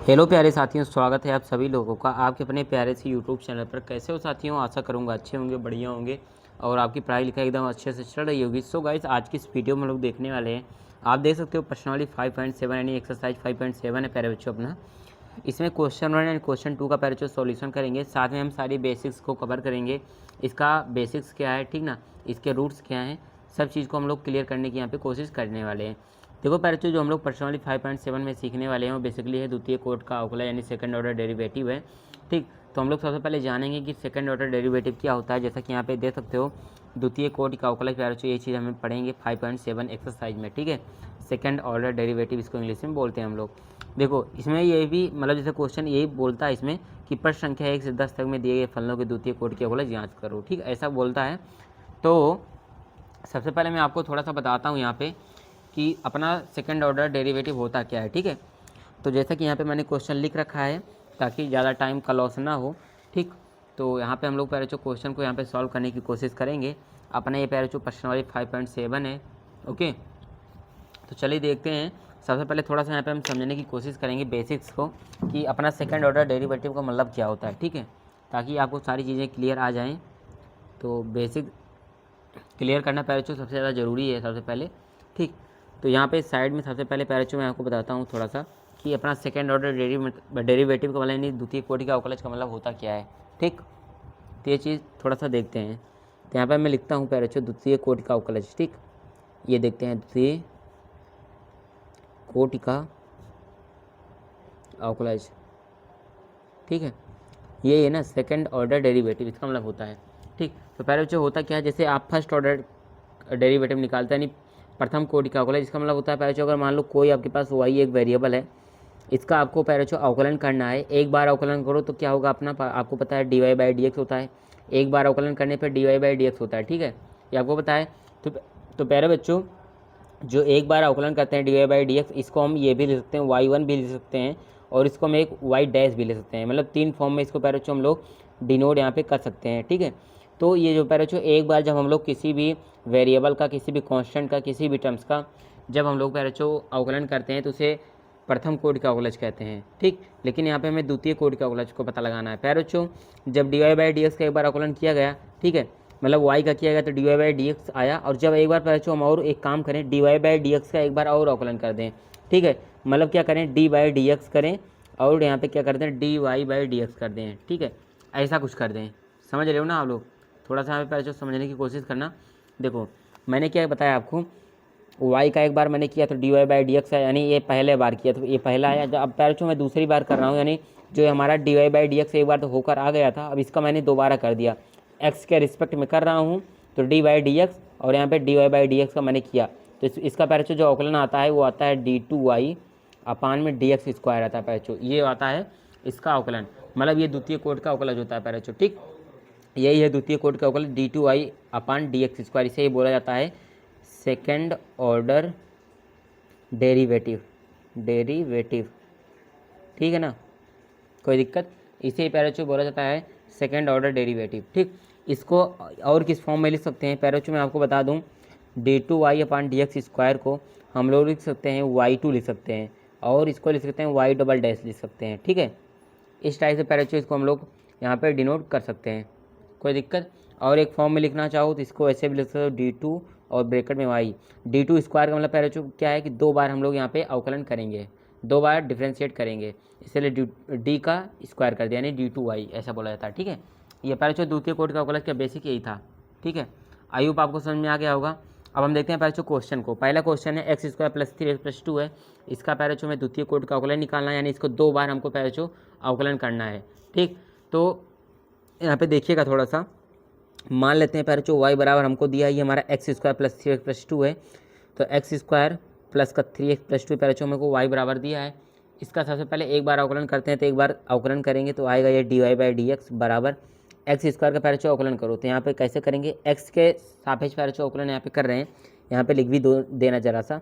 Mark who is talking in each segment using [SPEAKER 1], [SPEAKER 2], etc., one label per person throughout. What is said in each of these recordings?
[SPEAKER 1] Hello प्यारे साथियों, स्वागत है आप सभी लोगों का आपके अपने प्यारे से यूट्यूब चैनल पर। कैसे हो साथियों? आशा करूंगा अच्छे होंगे, बढ़िया होंगे और आपकी पढ़ाई लिखाई एकदम अच्छे से चल रही होगी। सो गाइस, आज की इस वीडियो में हम लोग देखने वाले हैं, आप देख सकते हो प्रश्नावली 5.7 यानी एक्सरसाइज 5.7 है प्यारे बच्चों अपना। इसमें क्वेश्चन 1 एंड क्वेश्चन 2 का प्यारे बच्चों सॉल्यूशन करेंगे, साथ में हम सारी बेसिक्स को कवर करेंगे। इसका बेसिक्स क्या है, ठीक ना, इसके रूट्स क्या हैं, सब चीज़ को हम लोग क्लियर करने की यहाँ पे कोशिश करने वाले हैं। देखो प्यारे बच्चों, जो हम लोग पर्सनली 5.7 में सीखने वाले हैं वो बेसिकली है द्वितीय कोट का अवकलन यानी सेकंड ऑर्डर डेरिवेटिव है। ठीक, तो हम लोग सबसे पहले जानेंगे कि सेकंड ऑर्डर डेरिवेटिव क्या होता है। जैसा कि यहाँ पे देख सकते हो, द्वितीय कोट का अवकलन प्यारे बच्चों, ये चीज़ हमें पढ़ेंगे 5.7 एक्सरसाइज में। ठीक है, सेकंड ऑर्डर डेरिवेटिव इसको इंग्लिश में बोलते हैं हम लोग। देखो इसमें ये भी मतलब जैसे क्वेश्चन यही बोलता है इसमें कि प्रश्न संख्या 1 से 10 तक में दिए गए फलनों के द्वितीय कोट की अवकलन जाँच करो। ठीक, ऐसा बोलता है। तो सबसे पहले मैं आपको थोड़ा सा बताता हूँ यहाँ पे कि अपना सेकंड ऑर्डर डेरिवेटिव होता क्या है। ठीक है, तो जैसा कि यहाँ पे मैंने क्वेश्चन लिख रखा है ताकि ज़्यादा टाइम का लॉस ना हो। ठीक, तो यहाँ पे हम लोग पहले जो क्वेश्चन को यहाँ पे सॉल्व करने की कोशिश करेंगे। अपना ये पहले जो प्रश्नावली 5.7 है। ओके, तो चलिए देखते हैं। सबसे पहले थोड़ा सा यहाँ पे हम समझने की कोशिश करेंगे बेसिक्स को कि अपना सेकंड ऑर्डर डेरिवेटिव का मतलब क्या होता है। ठीक है, ताकि आपको सारी चीज़ें क्लियर आ जाएँ। तो बेसिक क्लियर करना पैराचू सबसे ज़्यादा ज़रूरी है सबसे पहले। ठीक, तो यहाँ पे साइड में सबसे पहले पैराचू मैं आपको बताता हूँ थोड़ा सा कि अपना सेकंड ऑर्डर डेरिवेटिव का मतलब यानी द्वितीय कोटि का अवकलज का मतलब होता क्या है। ठीक, तो ये चीज़ थोड़ा सा देखते हैं। तो यहाँ पर मैं लिखता हूँ पैराचू द्वितीय कोटि का अवकलज। ठीक, ये देखते हैं द्वितीय कोटि का अवकलज। ठीक है, ये है ना सेकंड ऑर्डर डेरिवेटिव, इसका मतलब होता है। ठीक, तो पहले बच्चों होता क्या है, जैसे आप फर्स्ट ऑर्डर डेरिवेटिव निकालते हैं यानी प्रथम कोटि का अवकलन, इसका मतलब होता है पहले बच्चों अगर मान लो कोई आपके पास y एक वेरिएबल है, इसका आपको पहले बच्चों अवकलन करना है। एक बार अवकलन करो तो क्या होगा अपना, आपको पता है dy/dx होता है। एक बार अवकलन करने पर dy/dx होता है। ठीक है, ये आपको पता है। तो पहले बच्चों जो एक बार अवकलन करते हैं dy/dx, इसको हम ये भी लिख सकते हैं y1 भी लिख सकते हैं और इसको हम एक y डैश भी ले सकते हैं। मतलब तीन फॉर्म में इसको पैर बच्चों हम लोग डिनोट यहाँ पे कर सकते हैं। ठीक है, तो ये जो पैर बच्चों एक बार जब हम लोग किसी भी वेरिएबल का, किसी भी कांस्टेंट का, किसी भी टर्म्स का जब हम लोग पैर बच्चों अवकलन करते हैं तो उसे प्रथम कोटि का अवकलज कहते हैं। ठीक, लेकिन यहाँ पे हमें द्वितीय कोटि का अवकलज को पता लगाना है। पैर बच्चों जब dy/dx का एक बार अवकलन किया गया, ठीक है, मतलब y का किया गया तो dy/dx आया। और जब एक बार पैर हम और एक काम करें, dy/dx का एक बार और अवकलन कर दें। ठीक है, मतलब क्या करें, d/dx करें और यहाँ पे क्या कर दें, dy/dx कर दें। ठीक है, ऐसा कुछ कर दें। समझ रहे हो ना आप लोग? थोड़ा सा हमें पैर समझने की कोशिश करना। देखो मैंने क्या बताया आपको, y का एक बार मैंने किया तो dy/dx है, यानी ये पहले बार किया तो ये पहला आया। जब अब पैर मैं दूसरी बार कर रहा हूँ, यानी जो हमारा dy/dx एक बार तो होकर आ गया था, अब इसका मैंने दोबारा कर दिया, x के रिस्पेक्ट में कर रहा हूँ तो dy/dx, और यहाँ पे dy/dx का मैंने किया तो इसका पैर जो अवकलन आता है वो आता है d2y अपान में dx स्क्वायर आता है पैर, ये आता है इसका अवकलन। मतलब ये द्वितीय कोट का अवकलन होता है पैर। ठीक, यही है द्वितीय कोट का अवकलन d2y अपान dx स्क्वायर, इसे ही बोला जाता है सेकेंड ऑर्डर डेरिवेटिव। ठीक है ना, कोई दिक्कत? इसे पैराचू बोला जाता है सेकेंड ऑर्डर डेरिवेटिव। ठीक, इसको और किस फॉर्म में लिख सकते हैं पैराचू, मैं आपको बता दूं, d2y अपान dx स्क्वायर को हम लोग लिख सकते हैं y2 लिख सकते हैं, और इसको लिख सकते हैं y डबल डैश लिख सकते हैं। ठीक है, इस टाइप से पैराचू इसको हम लोग यहाँ पर डिनोट कर सकते हैं, कोई दिक्कत? और एक फॉर्म में लिखना चाहो तो इसको ऐसे भी लिख सकते हो d2 और ब्रैकेट में y। d2 स्क्वायर का मतलब पैराचू क्या है कि दो बार हम लोग यहाँ पे अवकलन करेंगे, दो बार डिफ्रेंशिएट करेंगे, इसलिए डी का स्क्वायर कर दिया यानी d2y ऐसा बोला जाता है। ठीक है, ये पैराचू द्वितीय कोट का अवकलन का बेसिक यही था। ठीक है, आई होप आपको समझ में आ गया होगा। अब हम देखते हैं पैराचू क्वेश्चन को। पहला क्वेश्चन है x square plus 3x plus 2 है, इसका पैराचू में द्वितीय कोट का अवकलन निकालना है, यानी इसको दो बार हमको पैराचू अवकलन करना है। ठीक, तो यहाँ पे देखिएगा थोड़ा सा, मान लेते हैं पैराचू y बराबर हमको दिया है, ये हमारा x square plus 3x plus 2 है, तो x स्क्वायर प्लस का 3x प्लस 2 पैराचू हमको y बराबर दिया है। इसका सबसे पहले एक बार अवकलन करते हैं, तो एक बार अवकलन करेंगे तो आएगा ये dy/dx बराबर x स्क्वायर का पैराचू अवकलन करो, तो यहाँ पे कैसे करेंगे, x के सापेक्ष पैराचू अवकलन यहाँ पे कर रहे हैं, यहाँ पे लिख भी देना जरा सा,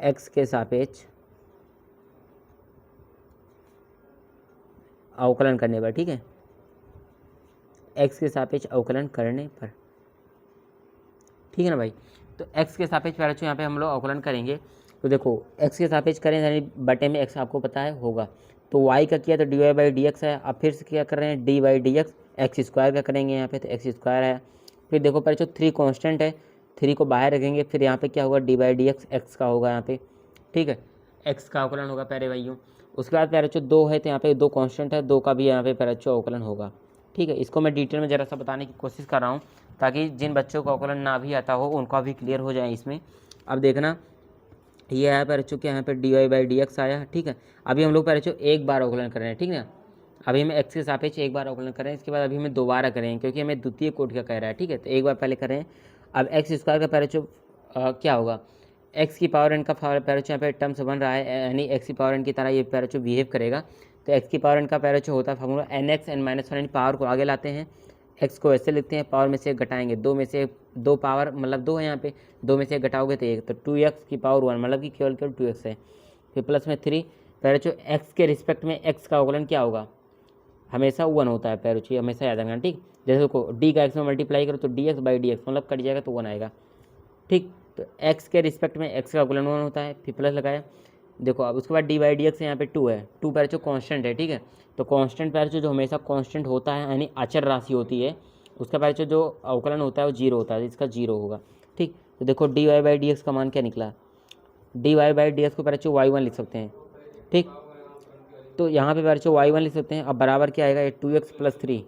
[SPEAKER 1] x के सापेक्ष अवकलन करने पर। ठीक है, x के सापेक्ष अवकलन करने पर, ठीक है ना भाई। तो x के सापेक्ष पैराचू यहाँ पे हम लोग अवकलन करेंगे, तो देखो एक्स के सापेक्ष करें यानी बटे में एक्स आपको पता है होगा, तो वाई का किया तो D Y by D X है। अब फिर से क्या कर रहे हैं D Y D X, X square का करेंगे यहाँ पे तो एक्स स्क्वायर है। फिर देखो पर जो 3 कॉन्स्टेंट है 3 को बाहर रखेंगे, फिर यहाँ पे क्या होगा D by D X x का होगा यहाँ पे, ठीक है, एक्स का अवकलन होगा प्यारे भाइयों। उसके बाद प्यारे बच्चों 2 है तो यहाँ पे 2 कांस्टेंट है, 2 का भी यहाँ पे प्यारे बच्चों अवकलन होगा, ठीक है। इसको मैं डिटेल में ज़रा सा बताने की कोशिश कर रहा हूँ ताकि जिन बच्चों को अवकलन ना भी आता हो उनका भी क्लियर हो जाए इसमें। अब देखना ये है प्यारे बच्चों क्या यहाँ पे D Y by D X आया, ठीक है। अभी हम लोग प्यारे बच्चों एक बार अवकलन कर रहे हैं, ठीक है ना। अभी हम एक्स के सापेक्ष एक बार अवकलन कर रहे हैं, इसके बाद अभी हमें दोबारा करेंगे क्योंकि हमें द्वितीय कोटि का कह रहा है, ठीक है। तो एक बार पहले कर रहे हैं। अब एक्स स्क्वायर का प्यारे बच्चों क्या होगा एक्स की पावर एन का पैरा यहाँ पे टर्म्स बन रहा है, यानी एक्स की पावर एन की तरह ये पैरा बिहेव करेगा। तो एक्स की पावर एन का पैरा होता है formula N X N minus one, यानी पावर को आगे लाते हैं, एक्स को ऐसे लिखते हैं, पावर में से एक घटाएंगे, 2 में से 2 पावर मतलब 2 है यहाँ पे, 2 में से एक घटाओगे तो 1, तो 2x की पावर 1 मतलब कि केवल 2x है। फिर प्लस में 3 पैरा एक्स के रिस्पेक्ट में एक्स का अवकलन क्या होगा हमेशा 1 होता है पैरा, हमेशा याद रखना, ठीक। जैसे को डी का एक्स में मल्टीप्लाई करो तो D x by D x मतलब कट जाएगा तो 1 आएगा, ठीक। तो x के रिस्पेक्ट में x का अवकलन 1 होता है, फिर प्लस लगाया। देखो अब उसके बाद डी बाई डी एक्स यहाँ पे 2 है, 2 पैर जो कॉन्स्टेंट है, ठीक है। तो कॉन्स्टेंट पैर जो हमेशा कॉन्स्टेंट होता है यानी अचर राशि होती है, उसका पैर जो अवकलन होता है वो 0 होता है, इसका 0 होगा, ठीक। तो देखो D Y by D x का मान क्या निकला, D Y by D X को पैर वाई 1 लिख सकते हैं, ठीक। तो यहाँ पे पैर वाई 1 लिख सकते हैं। अब बराबर क्या आएगा ये 2x प्लस 3,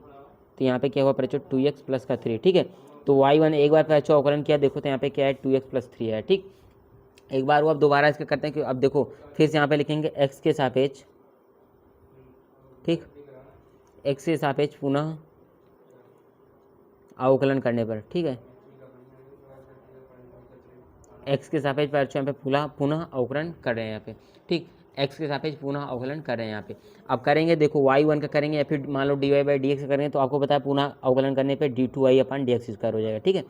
[SPEAKER 1] तो यहाँ पे क्या होगा पैर 2x प्लस का 3, ठीक है। तो y1 एक बार पैर अवकलन किया, देखो तो यहाँ पे क्या है 2x प्लस 3 है, ठीक। एक बार वो अब दोबारा इसका करते हैं कि अब देखो फिर से यहाँ पे लिखेंगे x के सापेक्ष, ठीक, x के सापेक्ष पुनः अवकलन करने पर, ठीक है, x के सापेक्ष पैर यहाँ पे पुनः अवकलन कर रहे हैं यहाँ पे, ठीक, x के सापेक्ष पुनः अवकलन कर रहे हैं यहाँ पे। अब करेंगे देखो y1 का करेंगे या फिर मान लो d Y by D x का करेंगे, तो आपको पता है पुनः अवकलन करने पे D two Y upon D x square हो जाएगा, ठीक है,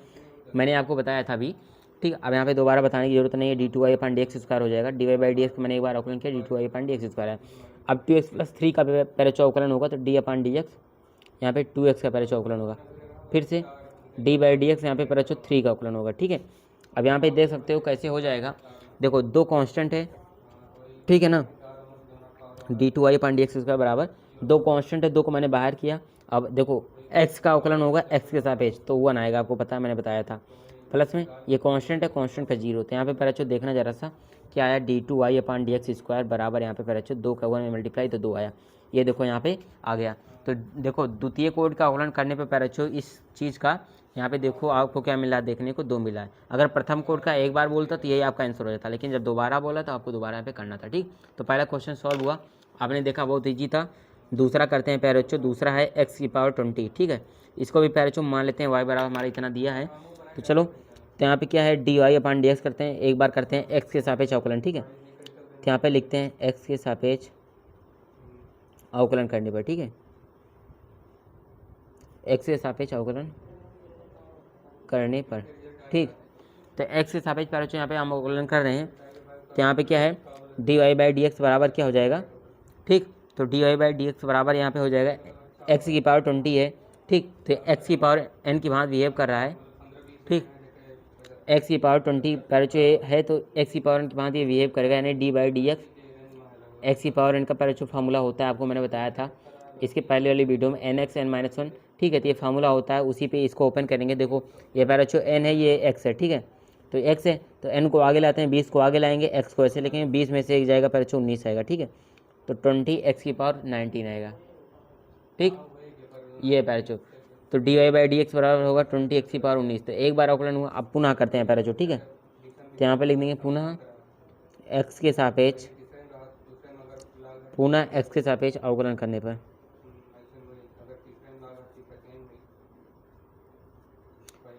[SPEAKER 1] मैंने आपको बताया था अभी, ठीक। अब यहाँ पे दोबारा बताने की जरूरत नहीं है, D two Y upon D x square हो जाएगा, D Y by D X मैंने एक बार अवकलन किया, D two Y upon D x square है। अब 2x प्लस 3 का पहले अवकलन होगा तो डी अपन डी एक्स, यहाँ पे 2x का पहले अवकलन होगा, फिर से डी बाई डी एक्स यहाँ पे पहले 3 का अवकलन होगा, ठीक है। अब यहाँ पे देख सकते हो कैसे हो जाएगा, देखो 2 कांस्टेंट है, ठीक है ना, d two Y upon D x square बराबर 2 कांस्टेंट है, 2 को मैंने बाहर किया। अब देखो x का अवकलन होगा x के सापेक्ष तो 1 आएगा, आपको पता है मैंने बताया था। प्लस में ये कांस्टेंट है, कांस्टेंट का 0, तो यहाँ पे पहले देखना जरा सा क्या आया d two Y upon D x square बराबर यहाँ पे पहले 2 का 1 में मल्टीप्लाई तो 2 आया, ये देखो यहाँ पे आ गया। तो देखो द्वितीय कोड का अवकलन करने पर पहले इस चीज़ का यहाँ पे देखो आपको क्या मिला देखने को 2 मिला है। अगर प्रथम कोड का एक बार बोलता तो यही आपका आंसर हो जाता, लेकिन जब दोबारा बोला तो आपको दोबारा यहाँ पे करना था, ठीक। तो पहला क्वेश्चन सॉल्व हुआ, आपने देखा बहुत ईजी था। दूसरा करते हैं प्यारे बच्चों, दूसरा है x की पावर 20, ठीक है। इसको भी प्यारे बच्चों मान लेते हैं y बराबर हमारा इतना दिया है, तो चलो तो यहाँ पे क्या है d Y upon D x करते हैं, एक बार करते हैं x के सापेक्ष अवकलन, ठीक है। तो यहाँ पे लिखते हैं x के सापेक्ष अवकलन करने पर, ठीक है, x के सापेक्ष अवकलन करने पर, ठीक। तो x के सापेक्ष प्यारे बच्चों यहाँ पे हम अवकलन कर रहे हैं, तो यहाँ पे क्या है d Y by D x बराबर क्या हो जाएगा, ठीक। तो D Y by D x बराबर यहाँ पे हो जाएगा x की पावर 20 है, ठीक। तो x की पावर n की भांति बिहेव कर रहा है, ठीक, x की पावर 20 पैरेचो है तो x की पावर n की भांति बिहेव करेगा, यानी D by D X, x की पावर n का पैरेचो फार्मूला होता है, आपको मैंने बताया था इसके पहले वाली वीडियो में, एन एक्स एन माइनस 1, ठीक है। तो ये फार्मूला होता है, उसी पे इसको ओपन करेंगे। देखो ये पैरेचो n है, ये x है, ठीक है। तो x है तो n को आगे लाते हैं, 20 को आगे लाएंगे, x को ऐसे लिखेंगे, 20 में से एक जाएगा पैरेचो 19 आएगा, ठीक है। तो 20 x की पावर 19 आएगा, ठीक, ये पैरेचो। तो D Y by D x बराबर होगा 20 x की पावर 19। तो एक बार अवकलन हुआ, अब पुनः करते हैं पैरेचो, ठीक है। तो यहाँ पे लिख देंगे पुनः x के सापेक्ष, पुनः x के सापेक्ष अवकलन करने पर,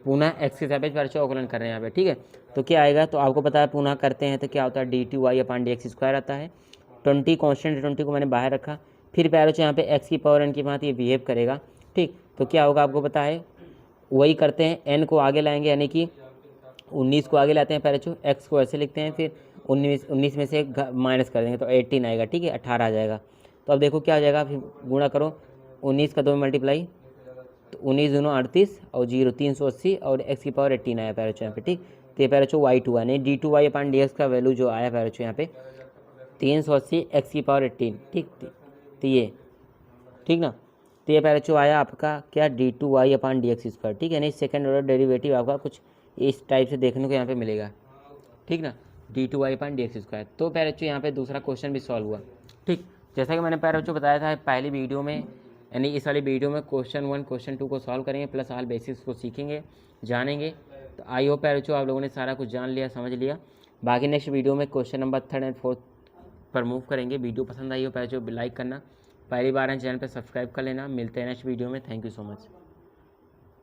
[SPEAKER 1] पुनः x के सापेक्ष पैरेचो अवकलन कर रहे हैं यहाँ पे, ठीक है। तो क्या आएगा, तो आपको पता है पुनः करते हैं तो क्या होता है D two Y upon D x square आता है, 20 कॉन्स्टेंट 20 को मैंने बाहर रखा, फिर पैरेचो यहाँ पे x की पावर n की भांति ये बिहेव करेगा, ठीक। तो क्या होगा आपको पता है, वही करते हैं, n को आगे लाएंगे यानी कि 19 को आगे लाते हैं पैरेचो, x को ऐसे लिखते हैं, फिर 19 में से माइनस कर देंगे तो 18 आएगा, ठीक है, 18 आ जाएगा। तो अब देखो क्या हो जाएगा, फिर गुणा करो 19 का 2 में मल्टीप्लाई, तो 19 दूनों 38 और 0 380 और x की पावर 18 आया पैरेचो यहाँ पे, ठीक। तो ये पैर बच्चों y2 है, नहीं d2y अपान dx का वैल्यू जो आया पैर बच्चों यहाँ पे 380 x⁻18, ठीक। तो ये ठीक ना, तो ये पैर बच्चों आया आपका क्या d2y अपान dx², ठीक है। नहीं सेकंड ऑर्डर डेरिवेटिव आपका कुछ इस टाइप से देखने को यहाँ पे मिलेगा, ठीक ना, d2y अपान dx²। तो पैर बच्चों यहाँ पे दूसरा क्वेश्चन भी सॉल्व हुआ, ठीक। जैसा कि मैंने पैर बच्चों बताया था पहली वीडियो में, यानी इस वाली वीडियो में क्वेश्चन 1 क्वेश्चन 2 को सॉल्व करेंगे प्लस ऑल बेसिक्स को सीखेंगे, जानेंगे। तो आई होप पैर बच्चों आप लोगों ने सारा कुछ जान लिया, समझ लिया। बाकी नेक्स्ट वीडियो में क्वेश्चन नंबर 3 एंड 4 पर मूव करेंगे। वीडियो पसंद आई हो पैर बच्चों लाइक करना, पहली बार है चैनल पर सब्सक्राइब कर लेना। मिलते हैं नेक्स्ट वीडियो में, थैंक यू सो मच।